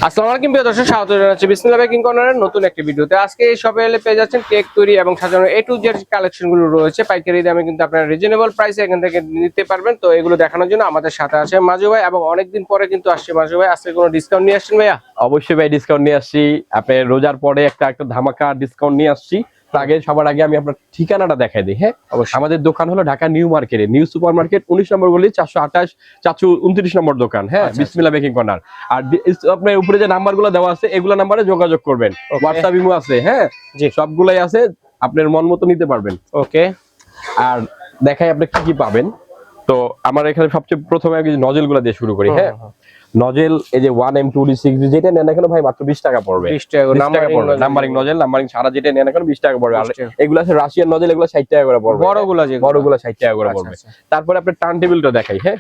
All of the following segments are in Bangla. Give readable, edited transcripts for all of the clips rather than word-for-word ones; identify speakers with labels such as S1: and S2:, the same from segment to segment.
S1: আসসালামু আলাইকুম প্রিয় দর্শক, স্বাগত জানাচ্ছি বিসমিল্লাহ বেকিং কর্নারের নতুন একটি ভিডিওতে। আজকে এই শপে এলে পেয়ে যাচ্ছেন কেক তৈরি এবং সাজানোর A to Z কালেকশনগুলো রয়েছে পাইকারি দামে, কিন্তু আপনারা রিজনেবল প্রাইসে এখান থেকে নিতে পারবেন। তো এগুলো দেখানোর জন্য আমাদের সাথে আছে মাজু ভাই, এবং অনেকদিন পরে কিন্তু আসছে মাজু ভাই। আজকে কোনো ডিসকাউন্ট নিয়ে আসছেন ভাইয়া?
S2: অবশ্যই ভাই, ডিসকাউন্ট নিয়ে আসছি। আপনার রোজার পরে একটা ধামাকা ডিসকাউন্ট নিয়ে আসছি। সবার আগে আমি আপনার ঠিকানাটা দেখাই দিই। হ্যাঁ, আমাদের দোকান হলো ঢাকা নিউ মার্কেটে, নিউ সুপার মার্কেট 19 নম্বর গলি 428 429 নম্বর দোকান। হ্যাঁ, বিসমিল্লাহ বেকিং কর্নার। আর আপনার উপরে যে নাম্বারগুলো দেওয়া আছে এগুলো নাম্বারে যোগাযোগ করবেন। হোয়াটসঅ্যাপ ইমো আছে, হ্যাঁ জি, সবগুলাই আছে, আপনার মন মতো নিতে পারবেন।
S1: ওকে,
S2: আর দেখাই আপনি কি কি পাবেন। তো আমার এখানে সবচেয়ে প্রথমে আগে নজেল গুলা দিয়ে শুরু করি। হ্যাঁ, নজেল এই যে 1M2D6 যেটা নেন এখন ভাই মাত্র 20 টাকা পড়বে।
S1: 20 টাকা পড়বে।
S2: নাম্বারিং নজেল, নাম্বারিং সারা যেটা নেন এখন 20 টাকা পড়বে। আর এগুলো আছে রাশিয়ান নজেল, এগুলো 60 টাকা করে পড়বে। বড়গুলো 60 টাকা করে পড়বে। তারপরে আপনি টার্ন টেবিলটা দেখাই। হ্যাঁ,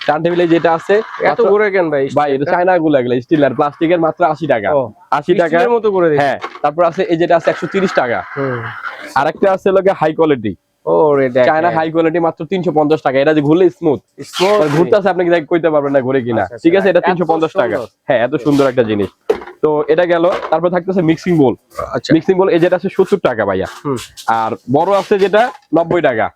S2: টার্ন টেবিলে যেটা আছে
S1: এত ঘুরে কেন ভাই?
S2: ভাই এটা চায়না গুলো, এগুলো স্টিল আর প্লাস্টিকের, মাত্র 80 টাকা। 80 টাকার
S1: মতো করে দিই।
S2: হ্যাঁ, তারপর আছে এই যেটা আছে 130 টাকা। আরেকটা আছে লগে high quality, China high quality, মাত্র 350 টাকা। এটা যে ঘুরলে স্মুথ ঘুরতে আছে, আপনি কইতে পারবেন না ঘুরে কিনা। ঠিক আছে, এটা 350 টাকা। হ্যাঁ, এত সুন্দর একটা জিনিস। তো এটা গেল। তারপর থাকতেছে মিক্সিং বোল। মিক্সিং বোল এই যেটা আছে 70 টাকা ভাইয়া। আর বড় আছে যেটা 90 টাকা।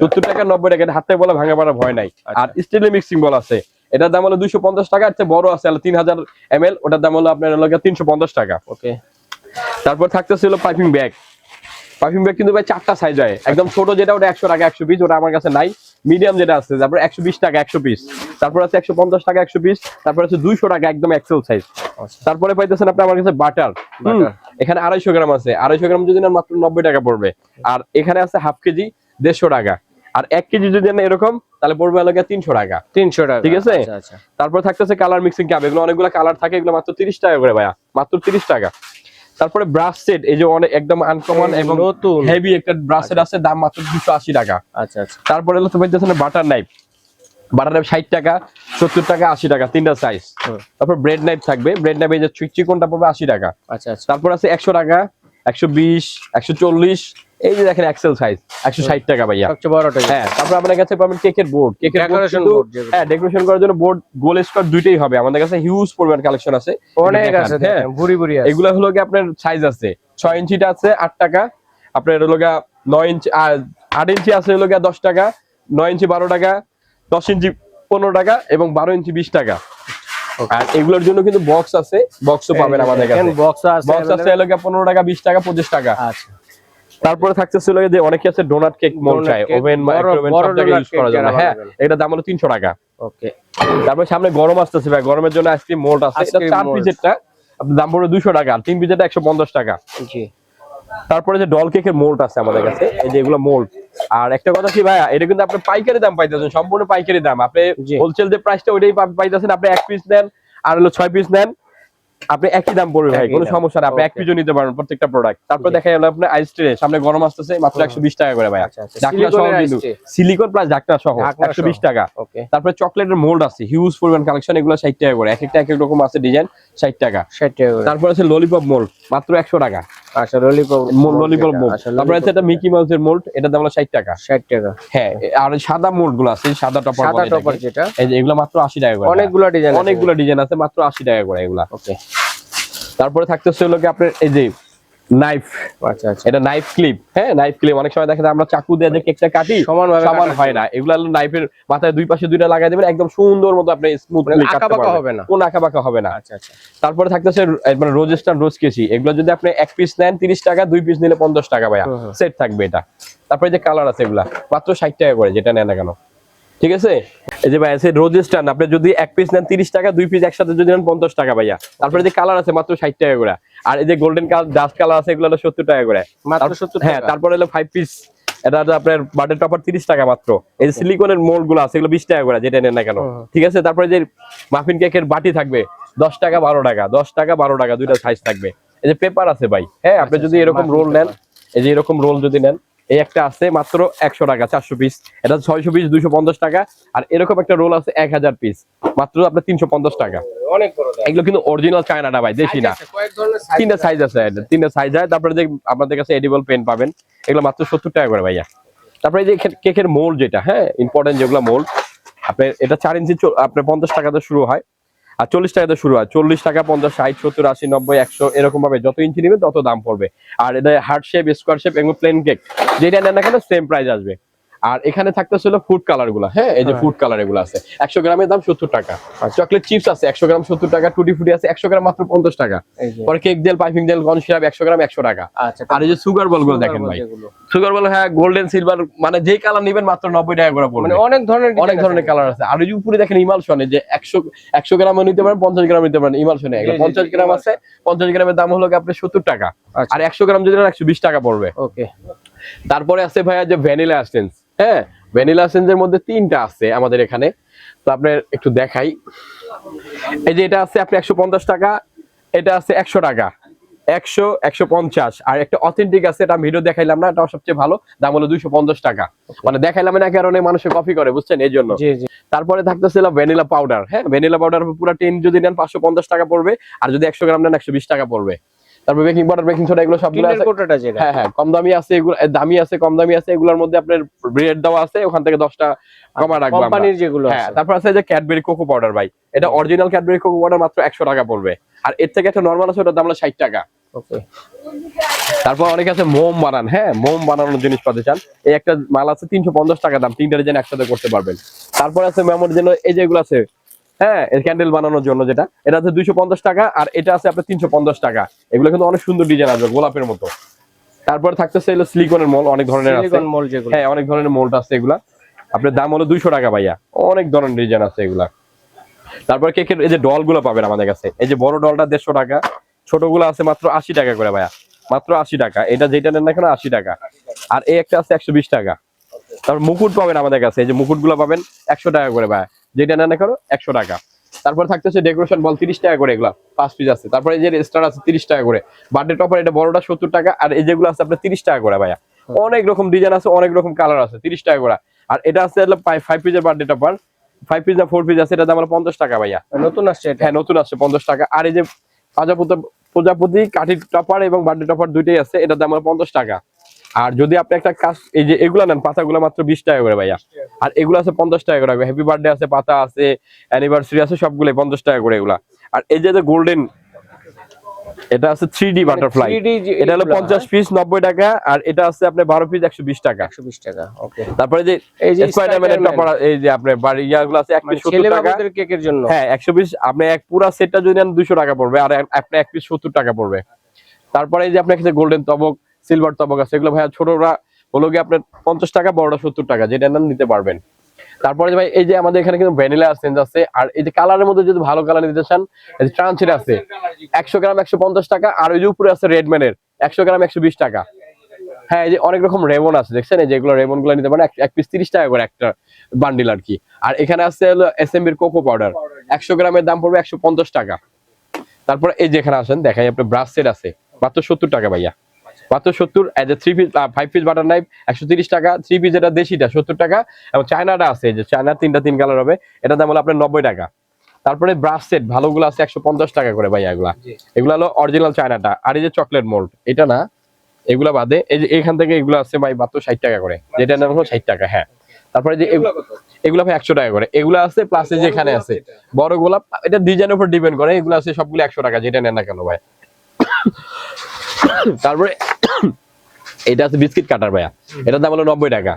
S2: 70 টাকা 90 টাকা। এটা হাতে বলা ভাঙা পড়ার ভয় নাই। আর স্টিলের মিক্সিং বোল আছে, এটার দাম হলো 250 টাকা। এর চেয়ে বড় আছে 3000 ml, ওটার দাম হলো আপনার 350 টাকা। ওকে। তারপর থাকতেছে হলো পাইপিং ব্যাগ। পারফিউম ব্যাগ কিন্তু ভাই 4টা সাইজ হয়। একদম ছোট যেটা ওটা 100 টাকা 100 পিস, ওটা আমার কাছে নাই। মিডিয়াম যেটা আছে তারপর 120 টাকা 100 পিস। তারপর আছে 150 টাকা 100 পিস। তারপর আছে 200 টাকা একদম এক্সেল সাইজ। তারপরে পাইতেছেন আপনি আমার কাছে বাটার। এখানে 250 গ্রাম আছে। 250 গ্রাম যদি নেন মাত্র 90 টাকা পড়বে। আর এখানে আছে হাফ কেজি 150 টাকা। আর 1 কেজি যদি নেন এরকম তাহলে পড়বে লাগে 300 টাকা।
S1: 300 টাকা,
S2: ঠিক আছে। তারপর থাকতেছে কালার মিক্সিং কাপ। এগুলো অনেকগুলো কালার থাকে, এগুলো মাত্র 30 টাকা করে ভাইয়া, মাত্র 30 টাকা। তারপরে ব্রাশ সেট, এই যে অনেক একদম আনকমন এবং নতুন হেভি একটা ব্রাশ সেট আছে, দাম মাত্র 280 টাকা। আচ্ছা আচ্ছা। তারপরে হলো তোমার দেখছেন বাটার নাইফ। বাটার নাইফ 60 টাকা 70 টাকা 80 টাকা, তিনটা সাইজ। তারপর ব্রেড নাইফ থাকবে। ব্রেড নাইফ এই যে চিকনটা পড়বে 80 টাকা। আচ্ছা আচ্ছা। তারপর আছে 100 টাকা 120 140, এই যে দেখেন এক্সেল সাইজ 160 টাকা ভাইয়া, সবচেয়ে বড়টা। হ্যাঁ, তারপর আপনার কাছে পাবেন কেকের বোর্ড। কেকের ডেকোরেশন বোর্ড, হ্যাঁ ডেকোরেশন করার জন্য বোর্ড, গোল স্কোয়ার দুইটাই হবে। আমাদের কাছে হিউজ পরিমাণ কালেকশন আছে, অনেক আছে। হ্যাঁ, ভুরি ভুরি আছে। এগুলা হলো কি আপনার সাইজ আছে 6 ইঞ্চিটা আছে 8 টাকা, আপনার হলো গা 9 ইঞ্চি আর 8 ইঞ্চি আছে হলো গা 10 টাকা, 9 ইঞ্চি 12 টাকা, 10 ইঞ্চি 15 টাকা এবং 12 ইঞ্চি 20 টাকা। আর এগুলোর জন্য কিন্তু বক্স আছে, বক্সও পাবেন আমাদের কাছে। বক্স আছে হলো গা 15 টাকা 20 টাকা 25 টাকা। আচ্ছা। তারপরে থাকতেছিল যে অনেকে আছে ডোনাট কেক মোল্ড চাই, ওভেন মাইক্রোওভেন সব জায়গায় ইউজ করার জন্য। হ্যাঁ, এটা দাম হলো 300 টাকা। ওকে। তারপর সামনে গরম আসতেছে ভাই, গরমের জন্য আইসক্রিম মোল্ড আছে। এটা 4 পিসেরটা আপনার দাম পড়বে 200 টাকা, 3 পিসেরটা 150 টাকা। জি। তারপরে যে ডল কেকের মোল্ড আছে আমাদের কাছে, এই যে এগুলো মোল্ড। আর একটা কথা কি ভাই, এটা কিন্তু আপনি পাইকারি দাম পাইতেছেন, সম্পূর্ণ পাইকারি দাম। আপনি হোলসেল যে প্রাইসটা ওইটাই পাইতেছেন। আপনি 1 পিস নেন আর হলো 6 পিস নেন, আপনি একই দাম পড়বে ভাই, কোনো সমস্যা না। আপনি 1 পিসও নিতে পারবেন প্রত্যেকটা প্রোডাক্ট। তারপর দেখা গেল আপনি আইস ট্রে, সামনে গরম আসতেছে, মাত্র 120 টাকা করে ভাই। ঢাকনা সহ কিন্তু সিলিকন প্লাস ঢাকনা সহ 120 টাকা। তারপর চকলেটের মোল্ড আছে, হিউজ পরিমাণ কালেকশন, এগুলো 60 টাকা করে। একটা এক এক রকম আছে ডিজাইন, 60 টাকা 60 টাকা করে। তারপর আছে ললিপপ মোল্ড, মাত্র 100 টাকা। আচ্ছা, ললিপপ মোল্ড। তারপর আছে এটা মিকি মাউসের মোল্ড, এটার দাম হলো 60 টাকা। 60 টাকা। হ্যাঁ, আর সাদা মোল্ড গুলো আছে, সাদা টপার যেটা, এই যে এগুলো মাত্র 80 টাকা করে। অনেকগুলো ডিজাইন আছে, মাত্র 80 টাকা করে এগুলা। ওকে। তারপরে থাকতেছে হলো কি আপনার এই যে নাইফ। আচ্ছা আচ্ছা। এটা নাইফ ক্লিপ। হ্যাঁ, নাইফ ক্লিপ অনেক সময় দেখা যায় আমরা চাকু দিয়ে যে কেকটা কাটি সমান হয় না, এগুলা হলো নাইফের মাথায় দুই পাশে দুইটা লাগাই দিবেন, একদম সুন্দর মতো আপনি স্মুথলি কাটতে পারবেন, হবে না, কোন আঁকাবাঁকা হবে না। আচ্ছা আচ্ছা। তারপরে থাকতেছে মানে রোজেস্টার রোজ কেসি। এগুলো যদি আপনি 1 পিস নেন 30 টাকা, 2 পিস নিলে 50 টাকা ভাইয়া, সেট থাকবে এটা। তারপরে যে কালার আছে এগুলা মাত্র 60 টাকা করে, যেটা নেন না কেন। ঠিক আছে। এই যে ভাই আছে রোজেস্টার, আপনি যদি 1 পিস নেন 30 টাকা, 2 পিস একসাথে যদি নেন 50 টাকা ভাইয়া। তারপরে যে কালার আছে মাত্র 60 টাকা করে। আর এই যে গোল্ডেন কালার ডাস্ট কালার আছে, এগুলো হলো 70 টাকা করে, মাত্র 70 টাকা। হ্যাঁ, তারপরে হলো 5 পিস, এটা আপনার বাটার টপার 30 টাকা মাত্র। এই যে সিলিকনের মোল্ড গুলো আছে, এগুলো 20 টাকা করে, যেটা নেন না কেন। ঠিক আছে। তারপরে যে মাফিন কেকের বাটি থাকবে 10 টাকা 12 টাকা, 10 টাকা 12 টাকা, দুইটা সাইজ থাকবে। এই যে পেপার আছে ভাই, হ্যাঁ, আপনি যদি এরকম রোল নেন, এই যে এরকম রোল যদি নেন, এই একটা আছে মাত্র 100 টাকা 400 পিস, এটা 600 পিস 250 টাকা। আর এরকম একটা রোল আছে 1000 পিস, মাত্র আপনার 350 টাকা। অনেক বড়। এগুলো কিন্তু অরিজিনাল চায়না না ভাই, দেশি না। তিনটা সাইজ আছে, তিনটা সাইজ হয়। তারপরে যে আপনাদের কাছে এডিবল পেন পাবেন, এগুলো মাত্র 70 টাকা করে ভাইয়া। তারপরে এই যে কেকের মোল্ড যেটা, হ্যাঁ ইম্পর্টেন্ট যেগুলো মোল্ড, আপনার এটা 4 ইঞ্চি আপনার 50 টাকাতে শুরু হয়। আর 40 টাকাতে শুরু হয়, 40 টাকা, 50, 60, 70, 80, 90, 100 এরকম ভাবে যত ইঞ্চি নেবেন তত দাম পড়বে। আর এটা হার্ট শেপ, স্কোয়ার শেপ এবং প্লেন কেক যেটা নেন না কেন সেম প্রাইস আসবে। আর এখানে থাকতেছিল ফুড কালার গুলা, হ্যাঁ এই যে ফুড কালার এগুলো আছে 100 গ্রামের দাম 70 টাকা। চকলেট চিপস আছে 100 গ্রাম 70 টাকা, টুটি ফুটি আছে 100 গ্রাম মাত্র 50 টাকা। পরে কেক জেল, পাইপিং জেল, গন সিরাপ 100 গ্রাম 100 টাকা। আর এই যে সুগার বল গুলো দেখেন ভাই, সুগার বল হ্যাঁ গোল্ডেন সিলভার মানে যেই কালার নেবেন মাত্র 90 টাকা করে পড়বে।
S1: মানে অনেক ধরনের
S2: কালার আছে। আর এই যে উপরে দেখেন ইমালশনে যে 100 গ্রাম নিতে পারেন, 50 গ্রাম নিতে পারেন ইমালশনে। 50 গ্রাম আছে, 50 গ্রামের দাম হলো আপনার 70 টাকা। আর 100 গ্রাম যদি নেন 120 টাকা পড়বে।
S1: ওকে।
S2: তারপরে আছে ভাইয়া যে ভ্যানিলা এসেন্স, হ্যাঁ ভ্যানিলা এসেন্সের মধ্যে 3টা আছে আমাদের এখানে, তো আপনার একটু দেখাই। এই যে এটা আছে আপনি 150 টাকা, এটা আছে 100 টাকা, 100, 150। আর একটা অথেন্টিক আছে, এটা ভিডিও দেখাইলাম না, এটা সবচেয়ে ভালো, দাম হলো 250 টাকা। মানে দেখাইলাম না কারণে মানুষে কপি করে, বুঝছেন এই জন্য। তারপরে থাকতেছিল ভ্যানিলা পাউডার, হ্যাঁ ভ্যানিলা পাউডার পুরো 10 যদি নেন 550 টাকা পড়বে, আর যদি 100 গ্রাম নেন 120 টাকা পড়বে। তারপর বেকিং পাউডার, বেকিং সোডা এগুলো সবগুলো আছে। হ্যাঁ হ্যাঁ কম দামি আছে, এগুলো দামি আছে, কম দামি আছে। এগুলোর মধ্যে আপনার রেট দেওয়া আছে, ওখান থেকে 10টা কমা রাখবো
S1: কোম্পানির যেগুলো।
S2: হ্যাঁ তারপর আছে যে ক্যাডবেরি কোকো পাউডার ভাই, এটা অরিজিনাল ক্যাডবেরি কোকো পাউডার মাত্র 100 টাকা পড়বে। আর এর থেকে একটা নরমাল আছে, ওটার দাম হলো 60 টাকা।
S1: ওকে।
S2: তারপর অনেক আছে মোম বানান, হ্যাঁ মোম বানানোর জিনিস পাতে চান, এই একটা মাল আছে 350 টাকা দাম, 3টা ডিজাইন একসাথে করতে পারবেন। তারপর আছে মেমোরির জন্য এই যেগুলো আছে, হ্যাঁ ক্যান্ডেল বানানোর জন্য যেটা, এটা আছে 250 টাকা, আর এটা আছে আপনার 350 টাকা। এগুলো কিন্তু অনেক সুন্দর ডিজাইন আসবে গোলাপের মতো। তারপরে থাকতেছে হলো সিলিকনের মোল, অনেক ধরনের আছে, হ্যাঁ অনেক ধরনের মোল্ড আছে এগুলা, আপনার দাম হলো 200 টাকা ভাইয়া, অনেক ধরনের ডিজাইন আছে এগুলা। তারপর কেকের এই যে ডল গুলো পাবেন আমাদের কাছে, এই যে বড় ডলটা 150 টাকা, ছোটগুলো আছে মাত্র 80 টাকা করে ভাইয়া, মাত্র 80 টাকা। এটা যেটা নেন না কেন 80 টাকা। আর এই একটা আছে 120 টাকা। তারপর মুকুট পাবেন আমাদের কাছে, এই যে মুকুট গুলো পাবেন 100 টাকা করে ভাইয়া, যেটা নেন না কেন 100 টাকা। তারপর থাকতেছে ডেকোরেশন বল 30 টাকা করে, এগুলা 5 পিস আছে। তারপরে এই যে স্টার আছে 30 টাকা করে, বার্থডে টপার এটা বড়টা 70 টাকা, আর এই যেগুলো আছে আপনার 30 টাকা করে ভাইয়া। অনেক রকম ডিজাইন আছে, অনেক রকম কালার আছে, 30 টাকা করে। আর এটা আছে 5 পিসের বার্থডে টপার, 5 পিস না 4 পিস আছে, এটা দাম হলো 50 টাকা ভাইয়া, নতুন আসছে। হ্যাঁ নতুন আসছে 50 টাকা। আর এই যে প্রজাপতি কাঠি টপার এবং বার্থডে টপার দুইটাই আছে, এটার দাম হলো 50 টাকা। আর যদি আপনি একটা কাজ এই যে এগুলা নেন, পাতাগুলো মাত্র 20 টাকা করে ভাইয়া। আর এগুলো আছে 50 টাকা করে, হ্যাপি বার্থডে আছে, পাতা আছে, অ্যানিভার্সারি আছে, সবগুলো 50 টাকা করে এগুলা। আর এই যে গোল্ডেন, এটা আছে 3D বাটারফ্লাই, এটা হলো 50 পিস 90 টাকা। আর এটা আছে আপনার 12 পিস 120 টাকা। ওকে। তারপরে যে এই যে স্পাইডারম্যানের টপার, এই যে আপনার বাড়ি ইয়াগুলো আছে 1 পিস 70 টাকা কেকের জন্য, হ্যাঁ 100 পিস আপনি এক পুরো সেটটা যদি নেন 200 টাকা পড়বে, আর আপনি 1 পিস 70 টাকা পড়বে। তারপরে এই যে আপনার কাছে গোল্ডেন তবক, সিলভার তবক আছে, এগুলো ভাইয়া ছোটরা হলো গিয়ে আপনার 50 টাকা, বড়টা 70 টাকা, যেটা নেন নিতে পারবেন। তারপরে ভাই এই যে আমাদের এখানে কিন্তু ভ্যানিলা এসেন্স আছে। আর এই যে কালারের মধ্যে যদি ভালো কালার নিতে চান, এই যে ট্রান্সিট আছে 100 গ্রাম 150 টাকা। আর ওই যে উপরে আছে রেডম্যানের 100 গ্রাম 120 টাকা। হ্যাঁ এই যে অনেক রকম রেমন আছে, দেখছেন এই যেগুলো রেমন গুলো নিতে পারেন, এক পিস 30 টাকা করে একটা বান্ডিল আর কি। আর এখানে আছে হলো এসএমবির কোকো পাউডার, 100 গ্রামের দাম পড়বে 150 টাকা। তারপরে এই যে এখানে আসেন দেখাই, আপনার ব্রাশ সেট আছে মাত্র 70 টাকা ভাইয়া, মাত্র 70। এই যে 3 পিস 5 পিস বাটার নাইফ 130 টাকা, 3 পিস এটা দেশিটা 70 টাকা, এবং চায়নাটা আছে যে চায়না 3টা 3 কালার হবে, এটার দাম হলো আপনার 90 টাকা। তারপরে ব্রাশ সেট ভালোগুলো আছে 150 টাকা করে ভাইয়া, এগুলা হলো অরিজিনাল চায়নাটা। আর এই যে চকলেট মোল্ড এটা না, এগুলা বাদে এই যে এখান থেকে এগুলো আছে ভাই মাত্র 60 টাকা করে, যেটা নাম হলো 60 টাকা। হ্যাঁ তারপরে যে এগুলা ভাই 100 টাকা করে, এগুলো আছে প্লাস এই যে এখানে আছে বড় গোলাপ, এটা ডিজাইনের উপর ডিপেন্ড করে, এগুলো আছে সবগুলো 100 টাকা, যেটা নেন না কেন ভাই। তারপরে এটা আছে বিস্কিট কাটার ভাইয়া, এটার দাম হলো 90 টাকা।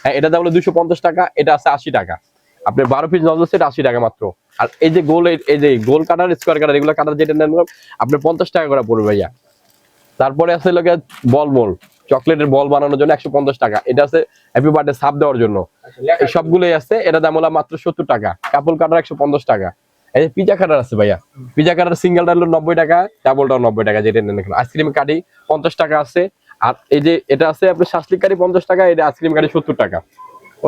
S2: হ্যাঁ এটার দাম হলো 250 টাকা, এটা আছে 80 টাকা। আপনার 12 পিস নজল সেট 80 টাকা মাত্র। আর এই যে গোল, এই যে গোল কাটার, স্কোয়ার কাটার, এগুলো কাটার যেটা নেন আপনার 50 টাকা করে পড়বে ভাইয়া। তারপরে আছে লোকে বল মোল, চকলেটের বল বানানোর জন্য 150 টাকা, এটা আছে হ্যাপি বার্থডে সাপ দেওয়ার জন্য, এই সবগুলোই আছে। এটা দাম হলো মাত্র 70 টাকা। কাপল কাটার 150 টাকা। এই যে পিজা কাটার আছে ভাইয়া, পিজা কাটার সিঙ্গেলটা হলো 90 টাকা, ডাবলটাও 90 টাকা, যেটা নেন। আইসক্রিম কাটি 50 টাকা আছে। আর এই যে এটা আছে আপনার শাসলিক কাটি 50 টাকা, এটা আইসক্রিম কাটি 70 টাকা।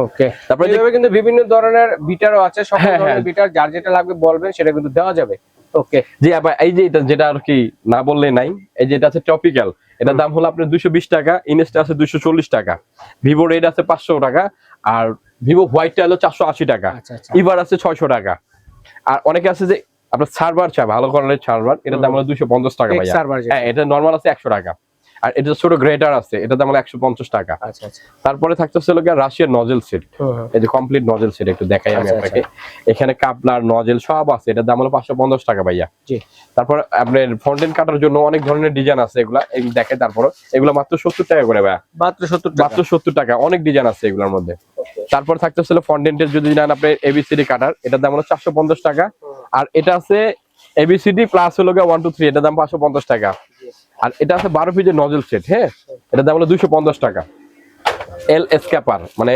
S2: ওকে। তারপরে
S1: কিন্তু বিভিন্ন ধরনের বিটারও আছে, সব ধরনের বিটার, যার যেটা লাগবে বলবেন সেটা কিন্তু দেওয়া যাবে। ওকে
S2: জি আবার এই যে এটা যেটা আর কি না বললে নাই, এই যে এটা আছে টপিক্যাল, এটার দাম হলো আপনার 220 টাকা, ইনস্টা আছে 240 টাকা, ভিভো রেড আছে 500 টাকা, আর ভিভো হোয়াইটটা হলো 480 টাকা, ইভার আছে 600 টাকা। আর অনেকে আছে যে আপনার সার্ভার চা, ভালো কোয়ালিটির সার্ভার, এটার দাম হলো 250 টাকা ভাইয়া। হ্যাঁ এটা নরমাল আছে 100 টাকা। আর এটা ছোট গ্রেটার আছে, এটা দাম হলো 150 টাকা।
S1: আচ্ছা আচ্ছা।
S2: তারপরে থাকতেছে হলো রাশিয়ার নজেল সেট, এই যে কমপ্লিট নজেল সেট একটু দেখাই আমি আপনাকে। এখানে কাপলার নজেল সব আছে, এটার দাম হলো 550 টাকা ভাইয়া।
S1: জি।
S2: তারপর আপনার ফাউন্টেন কাটার জন্য অনেক ধরনের ডিজাইন আছে, এগুলা দেখে। তারপর এগুলো মাত্র 70 টাকা করে ভাইয়া,
S1: মাত্র 70 টাকা।
S2: মাত্র 70 টাকা, অনেক ডিজাইন আছে এগুলোর মধ্যে। তারপর থাকতেছিল ফন্ডেন্টের যদি নেন আপনি এবিসিডি কাটার, এটার দাম হলো 450 টাকা। আর এটা আছে এবিসিডি প্লাস হলো 1 2 3, এটার দাম 550 টাকা। আর এটা আছে 12 পিসের নজল সেট, হ্যাঁ, এটার দাম হলো 250 টাকা। এল এসকেপার মানে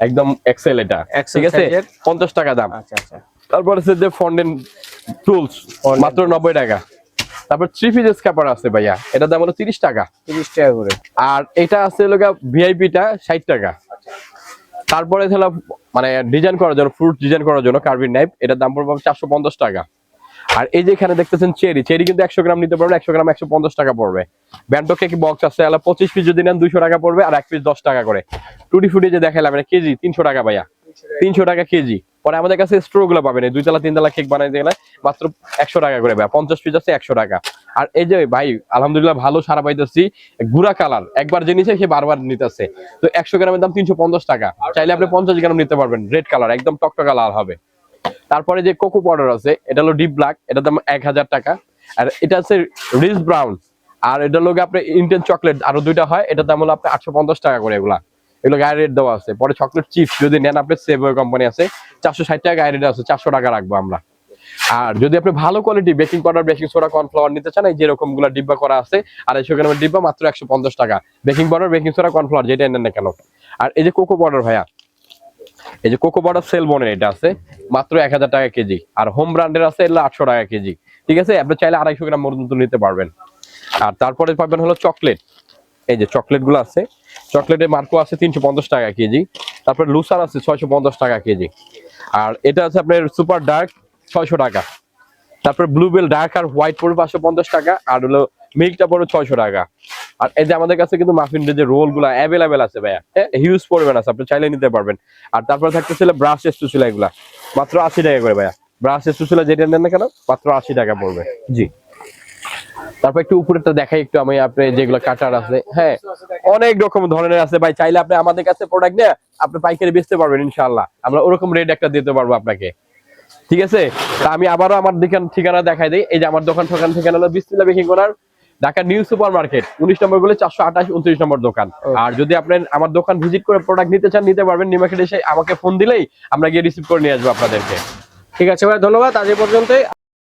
S2: একদম এক্সেল, এটা ঠিক আছে 50 টাকা দাম।
S1: আচ্ছা আচ্ছা।
S2: তারপর আছে যে ফন্ডেন্ট টুলস মাত্র 90 টাকা। তারপর 3 পিস এসকেপার আছে ভাইয়া, এটার দাম হলো 30 টাকা,
S1: 30 টাকা করে।
S2: আর এটা আছে হলো ভিআইপিটা 60 টাকা। তারপরে হলো মানে ডিজাইন করার জন্য, ফ্রুট ডিজাইন করার জন্য কার্বিন নাইফ, এটার দাম পড়বে 450 টাকা। আর এই যে এখানে দেখতেছেন চেরি, চেরি কিন্তু 100 গ্রাম নিতে পারবেন, 100 গ্রাম 150 টাকা পড়বে। ব্যান্টো কেক বক্স আছে, 25 পিস যদি নেন 200 টাকা পড়বে, আর 1 পিস 10 টাকা করে। টুটি ফুটি যে দেখাইলাম এটা কেজি 300 টাকা ভাইয়া, 300 টাকা কেজি। পরে আমাদের কাছে স্ট্রো গুলো পাবেন, 2 তলা 3 তলা কেক বানাইতে গেলে মাত্র 100 টাকা করে ভাইয়া, 50 পিস আছে 100 টাকা। আর এই যে ভাই আলহামদুলিল্লাহ ভালো সারা পাইতেছি, গুড়া কালার একবার যে নিছে সে বারবার নিতেছে। তো 100 গ্রামের দাম 350 টাকা, চাইলে আপনি 50 গ্রাম নিতে পারবেন, রেড কালার একদম টকটকা লাল হবে। তারপরে যে কোকো পাউডার আছে, এটা হলো ডিপ ব্ল্যাক, এটার দাম 1000 টাকা। আর এটা আছে রিচ ব্রাউন, আর এটা হলো আপনার ইন্টেন চকলেট, আরো দুইটা হয়, এটার দাম হলো আপনার 850 টাকা করে। এগুলো গায়ে রেট দেওয়া আছে। পরে চকলেট চিপস যদি নেন আপনি, সেভওয়ে কোম্পানি আছে, 460 টাকা গায়ে রেট আছে, 400 টাকা রাখবো আমরা। আর যদি আপনি ভালো quality baking powder, baking soda, cornflour নিতে চান, এই যেরকম গুলা ডিব্বা করা আছে, আর 250 গ্রামের ডিব্বা মাত্র 150 টাকা। Baking powder, baking soda, cornflour যেটা নেন না কেন। আর এই যে কোকো পাউডার ভাইয়া, এই যে কোকো পাউডার সেলবনের এটা আছে মাত্র 1000 টাকা কেজি। আর হোম ব্র্যান্ডের আছে এগুলো 800 টাকা কেজি, ঠিক আছে। আপনি চাইলে 250 গ্রাম মতো নিতে পারবেন। আর তারপরে পাবেন হলো চকলেট, এই যে চকলেট গুলো আছে, চকলেটের মার্কো আছে 350 টাকা কেজি। তারপরে লুসার আছে 650 টাকা কেজি। আর এটা আছে আপনার সুপার ডার্ক 600 টাকা। তারপরে ব্লুবেল ডার্ক আর হোয়াইট পড়বে 550 টাকা। আর হলো মিল্কটা পড়বে 600 টাকা। আর এই যে আমাদের কাছে কিন্তু মাফিনের যে রোল গুলা অ্যাভেলেবেল আছে ভাইয়া, হিউজ পরিমাণ আছে, আপনি চাইলে নিতে পারবেন। আর তারপরে থাকতেছিল ব্রাশ স্টুসিলা, এগুলা মাত্র 80 টাকা করে ভাইয়া। ব্রাশ স্টুসিলা যেটা নেন না কেন মাত্র 80 টাকা পড়বে। জি। তারপর একটু উপরেরটা দেখাই একটু আমি, আপনি যেগুলো কাটার আছে, হ্যাঁ অনেক রকম ধরনের আছে ভাই। চাইলে আপনি আমাদের কাছে প্রোডাক্ট নিয়ে আপনি পাইকারি বেচতে পারবেন ইনশাআল্লাহ, আমরা ওরকম রেট একটা দিতে পারবো আপনাকে, ঠিক আছে। তা আমি আবারও আমার ঠিকানা দেখাই দিই। এই যে আমার দোকান ঠিকানা হলো বিসমিল্লাহ baking corner, Dhaka new super market, 19 নম্বর গুলো 428 29 নম্বর দোকান। আর যদি আপনি আমার দোকান ভিজিট করে প্রোডাক্ট নিতে চান, নিতে পারবেন। নিউ মার্কেটে এসে আমাকে ফোন দিলেই আমরা গিয়ে রিসিভ করে নিয়ে আসবো আপনাদেরকে।
S1: ঠিক আছে ভাই, ধন্যবাদ। আজ এই পর্যন্তই।